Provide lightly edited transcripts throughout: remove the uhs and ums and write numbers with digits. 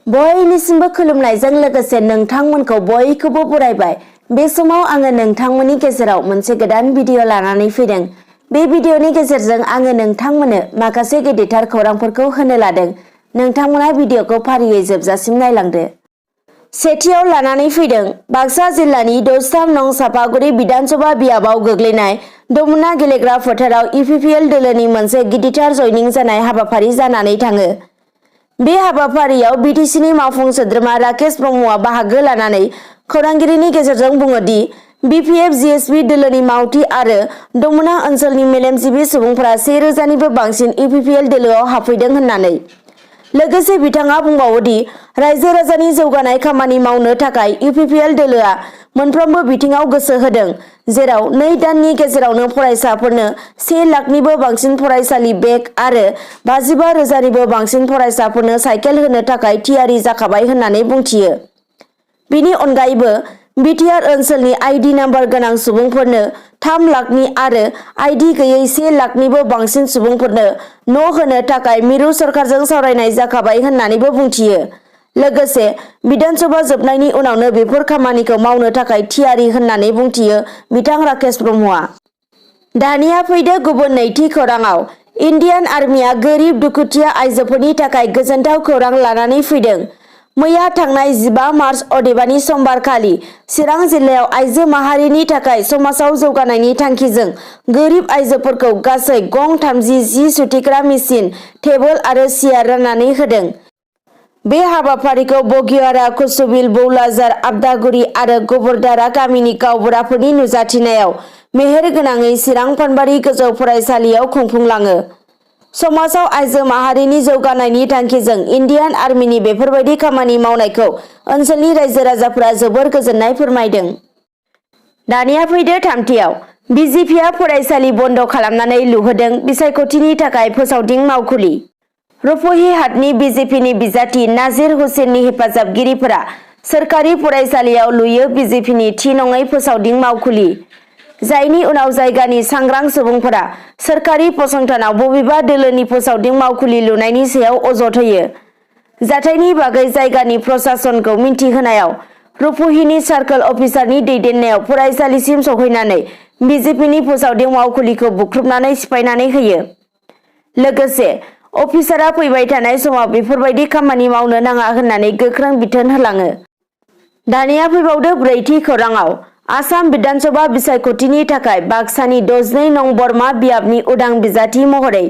बयनिसिमबो खुलुमनायजों लोगोसे नोंथांमोनखौ बयखौबो बरायबाय। बे समाव आङो नोंथांमोननि गेजेराव मोनसे गोदान भिडिअ लानानै फैदों। बे भिडिअनि गेजेरजों आङो नोंथांमोननो माखासे गेदेरथार खौरांफोरखौ होनो लादों। नोंथांमोना भिडिअखौ फारियै जोबजासिम नायलांदो। सेथियाव लानानै फैदों बाक्सा जिल्लानि 16 नं सापागुरि बिधानसभा बियाबाव गोग्लैनाय दमुना गेलेग्रा फोथाराव इउपिपिएल दोलोनि मोनसे गिदिरथार जयनिं जानाय हाबाफारि जानानै थाङो। बे हाबाफारियाव बिटिसिनि मावफुं सोद्रोमा राकेश ब्रह्मआ बाहागो लानानै खौरांगिरिनि गेजेरजों बुङो दि बिपिएफ जिएसपि दोलोनि मावथि आरो दमुना ओनसोलनि मेलेमजिबि सुबुंफोरा 1000निबो बांसिन इउपिपिएल दोलोआव हाबफैदों होननानै। लोगोसे बिथाङा बुंबावो दि रायजो राजानि जौगानाय खामानि मावनो थाखाय इउपिपिएल दोलोआ मोनफ्रोमबो बिथिङाव गोसो होदों, जेराव 2 दाननि गेजेरावनो फरायसाफोरनो 1 लाखनिबो बांसिन फरायसालि बेग आरो 55,000निबो बांसिन फरायसाफोरनो साइकेल होनो थाखाय थियारि जाखाबाय होननानै बुंथियो। बिनि अनगायैबो बिटिआर ओनसोलनि आइडि नाम्बार गोनां सुबुंफोरनो 3 लाखनि आरो आइडि गैयै 1 लाखनिबो बांसिन सुबुंफोरनो न' होनो थाखाय मिरु सरकारजों सावरायनाय जाखाबाय होननानैबो बुंथियो। लोगोसे बिधानसभा जोबनायनि उनावनो बेफोर खामानिखौ मावनो थाखाय थियारि होननानै बुंथियो बिथां राकेश ब्रह्मआ। दानिया फैदो गुबुन नैथि खौराङाव। इन्डियान आर्मिया गोरिब दुखुथिया आइजोफोरनि थाखाय गोजोनथाव खौरां लानानै फैदों। मैया थांनाय 15 मार्च अदेबानि समबारखालि चिरां जिल्लायाव आइजो माहारिनि थाखाय समाजाव जौगानायनि थांखिजों गोरिब आइजोफोरखौ गासै गं 30 जि सुथेग्रा मेसिन, टेबोल आरो सियार राननानै होदों। बे हाबाफारिखौ बगियारा, कुसुबिल, बौलाजार, आबदागुरि आरो गबरदारा गामिनि गावबुराफोरनि नुजाथिनायाव मेहेरगोनाङै चिरां पानबारि गोजौ फरायसालियाव खुंफुंलाङो। समाजाव आइजो माहारिनि जौगानायनि थांखिजों इन्डियान आर्मिनि बेफोरबायदि खामानि मावनायखौ ओनसोलनि रायजो राजाफोरा जोबोर गोजोननाय फोरमायदों। दानिया फैदो थामथियाव। बिजेपिआ फरायसालि बन्द खालामनानै लुहोदों बिसायख'थिनि थाखाय फोसावदिं मावखुलि। रुप'हिहाटनि बिजेपिनि बिजाथि नाजिर हुसेननि हेफाजाबगिरिफोरा सोरखारि फरायसालियाव लुयो बिजेपिनि थि नङै फोसावदिं मावखुलि। जायनि उनाव जायगानि सांग्रां सुबुंफोरा सोरखारि फसंथानाव बबेबा दोलोनि फोसावदिं मावखुलि लुनायनि सायाव अजद होयो। जाथायनि बागै जायगानि प्रसासनखौ मिन्थिहोनायाव रुप'हिनि सार्कोल अफिसारनि दैदेननायाव फरायसालिसिम सौहैनानै बिजेपिनि फोसावदिं मावखुलिखौ बुख्रुबनानै सिफायनानै होयो। लोगोसे अफिसारआ फैबाय थानाय समाव बेफोरबायदि खामानि मावनो नाङा होननानै गोख्रों बिथोन होलाङो। दानिया फैबावदो ब्रैथि खौराङाव। आसाम बिधानसभा बिसायख'थिनि थाखाय बाक्सानि 12 नं बरमा बियाबनि उदां बिजाथि महरै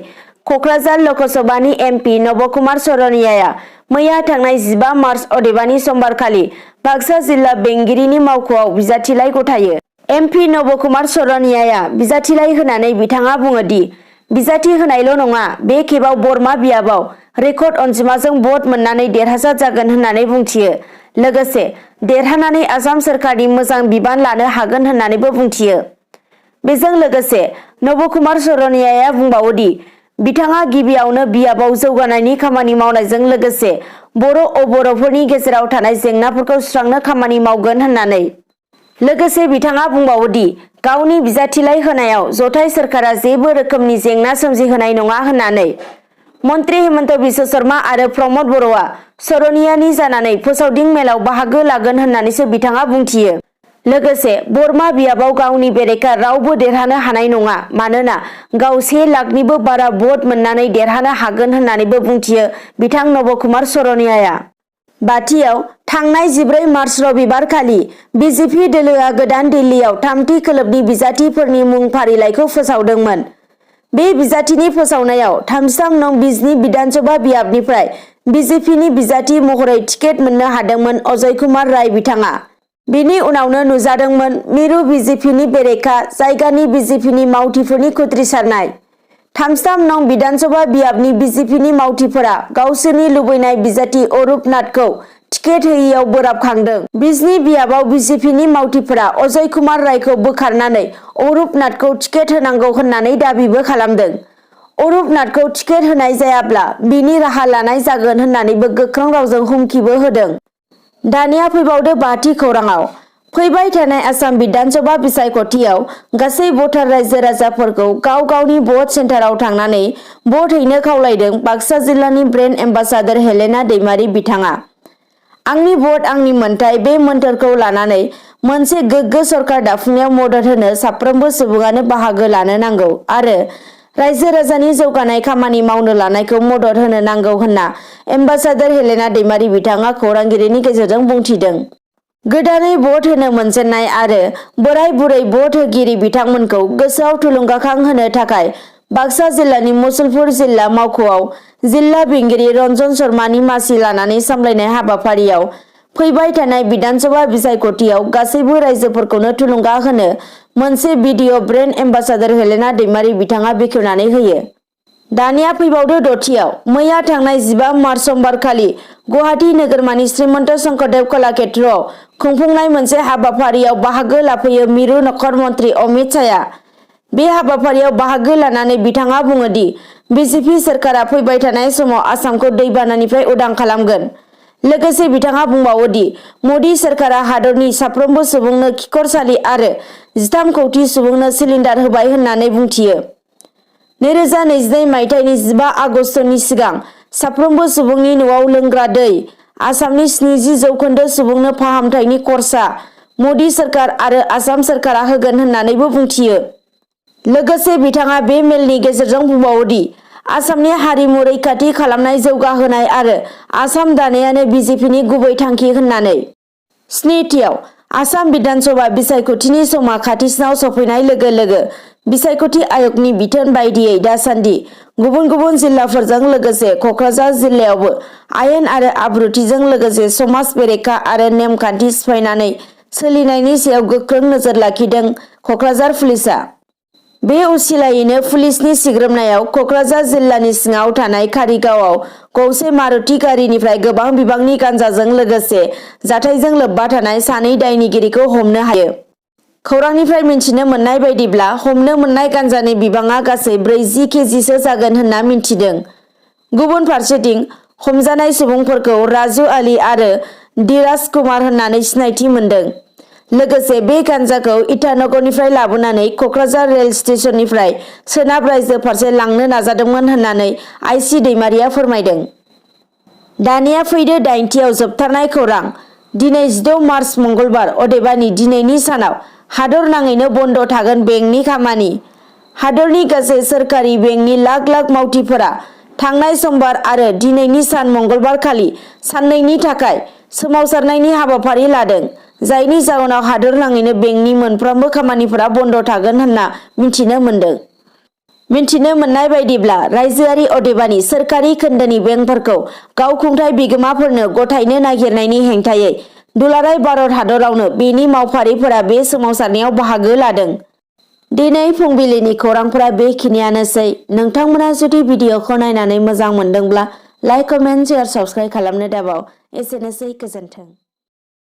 क'क्राझार लकसभानि एमपि नबकुमार सरनियाया मैया थांनाय 15 मार्च अदेबानि समबारखालि बाक्सा जिल्ला बेंगिरिनि मावख'आव बिजाथिलाइ गथायो। एमपि नबकुमार सरनियाया बिजाथिलाइ होनानै बिथाङा बुङो दि बिजाथि होनायल' नङा, बे खेबाव बरमा बियाबाव रेकर्ड अनजिमाजों भट मोननानै देरहासार जागोन होननानै बुंथियो। लोगोसे देरहानानै आसाम सोरखारनि मोजां बिबान लानो हागोन होननानैबो बुंथियो। बेजों लोगोसे नबकुमार सरनियाया बुंबावो दि बिथाङा गिबियावनो बियाबाव जौगानायनि खामानि मावनायजों लोगोसे बर'फोरनि गेजेराव थानाय जेंनाफोरखौ सुस्रांनो खामानि मावगोन होननानै। लोगोसे बिथाङा बुंबावो दि गावनि बिजाथिलाइ होनायाव जथाय सोरखारा जेबो रोखोमनि जेंना सोमजिहोनाय नङा होननानै। मन्त्रि हेमन्त बिश्व शर्मा आरो प्रमद बर'आ सरनियानि जानानै फोसावदिं मेलाव बाहागो लागोन होननानैसो बिथाङा बुंथियो। लोगोसे बरमा बियाबाव गावनि बेरेखा रावबो देरहानो हानाय नङा, मानोना गाव 1 लाखनिबो बारा भट मोननानै देरहानो हागोन होननानैबो बुंथियो बिथां नबकुमार सरनियाया। बाथियाव थांनाय 14 मार्च रबिबारखालि बिजेपि दोलोआ गोदान दिल्लीयाव थामथि खोलोबनि बिजाथिफोरनि मुं फारिलाइखौ फोसावदोंमोन। बे बिजाथिनि फोसावनायाव 33 नं बिजनी बिधानसभा बियाबनिफ्राय बिजेपिनि बिजाथि महरै टिकेट मोननो हादोंमोन अजय कुमार राय बिथाङा। बिनि उनावनो नुजादोंमोन मिरु बिजेपिनि बेरेखा जायगानि बिजेपिनि मावथिफोरनि खुद्रिसारनाय। 33 नं बिधानसभा बियाबनि बिजेपिनि मावथिफोरा गावसोरनि लुबैनाय बिजाथि अरुप नाथखौ टिकेट होयैयाव बोराबखांदों। बिजनी बियाबाव बिजेपिनि मावथिफोरा अजय कुमार रायखौ बोखारनानै अरुप नाथखौ टिकेट होनांगौ होननानै दाबिबो खालामदों। अरुप नाथखौ टिकेट होनाय जायाब्ला बिनि राहा लानाय जागोन होननानैबो गोख्रों रावजों हुमखिबो होदों। दानिया फैबावदो बाथि खौराङाव। फैबाय थानाय आसाम बिधानसभा बिसायख'थियाव गासै भटार रायजो राजाफोरखौ गाव गावनि भट सेन्टाराव थांनानै भट हैनो खावलायदों बाक्सा जिल्लानि ब्रेन्ड एम्बासाडर हेलेना दैमारि बिथाङा। आंनि भट आंनि मोन्थाय बे मोन्थोरखौ लानानै मोनसे गोग्गो सरकार दाफुंनायाव मदद होनो साफ्रोमबो सुबुङानो बाहागो लानो नांगौ आरो रायजो राजानि जौगानाय खामानि मावनो लानायखौ मदद होनो नांगौ होनना एम्बासाडर हेलेना दैमारी बिथाङा खौरांगिरिनि गेजेरजों बुंथिदों। गोदानै भट होनो मोनजेननाय आरो बोराय बुरै भट होगिरि बिथांमोनखौ गोसोआव थुलुंगाखां होनो थाखाय बाक्सा जिल्लानि मुसलपुर जिल्ला मावख'आव जिल्ला बेंगिरि रन्जन शर्मानि मासि लानानै सामलायनाय हाबाफारियाव फैबाय थानाय बिधानसभा बिसायख'थियाव गासैबो रायजोफोरखौनो थुलुंगा होनो मोनसे भिडिअ ब्रेन्ड एम्बासाडर हेलेना दैमारी बिथाङा बेखेवनानै होयो। दानिया फैबावदो दथियाव मैया थांनाय 15 मार्च समबारखालि गुवाहाटी नोगोरमानि श्रीमन्त शंकरदेव कलाक्षेत्रआव खुंफुंनाय मोनसे हाबाफारियाव बाहागो लाफैयो मिरु नखर मन्त्रि अमित शाहआ। बे हाबाफारियाव बाहागो लानानै बिथाङा बुङो दि बिजेपि सोरखारा फैबाय थानाय समाव आसामखौ दैबानानिफ्राय उदां खालामगोन। लोगोसे बिथाङा बुंबावो दि मदि सोरखारा हादरनि साफ्रोमबो सुबुंनो खिखरसालि आरो 13 कौटि सुबुंनो सिलिन्डार होबाय होननानै बुंथियो। 2022 मायथाइनि 15 आगस्तनि सिगां साफ्रोमबो सुबुंनि न'आव लोंग्रा दै, आसामनि 70% सुबुंनो फाहामथायनि खरसा मदि सोरखार आरो आसाम सोरखारा होगोन होननानैबो बुंथियो। लोगोसे बिथाङा बे मेलनि गेजेरजों बुंबावो दि आसामनि हारिमु रैखाथि खालामनाय जौगाहोनाय आरो आसाम दानायानो बिजेपिनि गुबै थांखि होननानै। स्निथियाव आसाम बिधानसभा बिसायख'थिनि समा खाथिसिनाव सफैनाय लोगो लोगो बिसायख'थि आय'गनि बिथोन बायदियै दासान्दि गुबुन गुबुन जिल्लाफोरजों लोगोसे क'क्राझार जिल्लायावबो आयेन आरो आब्रुथिजों लोगोसे समाज बेरेखा आरो नेमखान्थि सिफायनानै सोलिनायनि सायाव गोख्रों नोजोर लाखिदों क'क्राझार पुलिसआ। बे उसिलायैनो पुलिसनि सिग्रोमनायाव क'क्राझार जिल्लानि सिङाव थानाय कारिगावआव गंसे मारुति गारिनिफ्राय गोबां बिबांनि गान्जाजों लोगोसे जाथायजों लोब्बा थानाय सानै दायनिगिरिखौ हमनो हायो। खौरांनिफ्राय मिन्थिनो मोननाय बायदिब्ला हमनो मोननाय गान्जानि बिबाङा गासै 40 केजिसो जागोन होनना मिन्थिदों। गुबुन फारसेथिं हमजानाय सुबुंफोरखौ राजु आली आरो धीराज कुमार होननानै सिनायथि मोन्दों। लोगोसे बे गान्जाखौ इटानगरनिफ्राय लाबोनानै क'क्राझार रेल स्टेशननिफ्राय सोनाब रायजो फारसे लांनो नाजादोंमोन होननानै आइसि दैमारीया फोरमायदों। दानिया फैदो 9थियाव जोबथारनाय खौरां। दिनै 16 मार्च मंगलबार अदेबानि दिनैनि सानाव हादर नाङैनो बन्द थागोन बेंकनि खामानि। हादरनि गासै सोरखारि बेंकनि लाख लाख मावथिफोरा थांनाय समबार आरो दिनैनि सान मंगलबार खालि साननैनि थाखाय सोमावसारनायनि हाबाफारि लादों, जायनि जाउनाव हादर नाङैनो बेंकनि मोनफ्रोमबो खामानिफोरा बन्द थागोन होनना मिन्थिनो मोन्दों। मिन्थिनो मोननाय बायदिब्ला रायजोआरि अदेबानि सोरखारि खोन्दोनि बेंकफोरखौ गावखुंथाय बिगोमाफोरनो गथायनो नागिरनायनि हेंथायै दुलाराय भारत हादरावनो बेनि मावफारिफोरा बे सोमावसारनायाव बाहागो लादों। दिनै फुंबिलिनि खौरांफोरा बेखिनियानोसै। नोंथांमोना जुदि भिडिअखौ नायनानै मोजां मोनदोंब्ला लाइक, कमेन्ट, शेयार, साबस्क्राइब खालामनो दाबाव। एसेनोसै, गोजोन्थों।